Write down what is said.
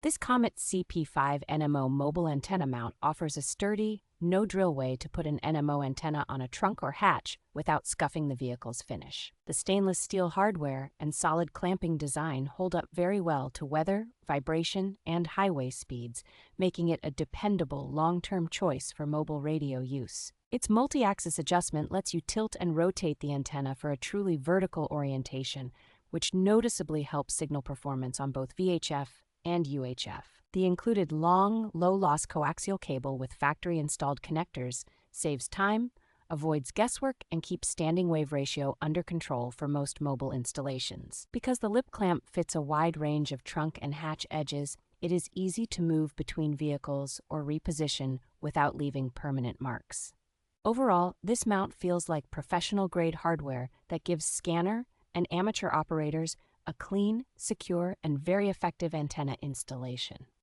This Comet CP-5NMO mobile antenna mount offers a sturdy, no-drill way to put an NMO antenna on a trunk or hatch without scuffing the vehicle's finish. The stainless steel hardware and solid clamping design hold up very well to weather, vibration, and highway speeds, making it a dependable long-term choice for mobile radio use. Its multi-axis adjustment lets you tilt and rotate the antenna for a truly vertical orientation, which noticeably helps signal performance on both VHF and UHF. The included long, low-loss coaxial cable with factory-installed connectors saves time, avoids guesswork, and keeps standing wave ratio under control for most mobile installations. Because the lip clamp fits a wide range of trunk and hatch edges, it is easy to move between vehicles or reposition without leaving permanent marks. Overall, this mount feels like professional-grade hardware that gives scanner and amateur operators a clean, secure, and very effective antenna installation.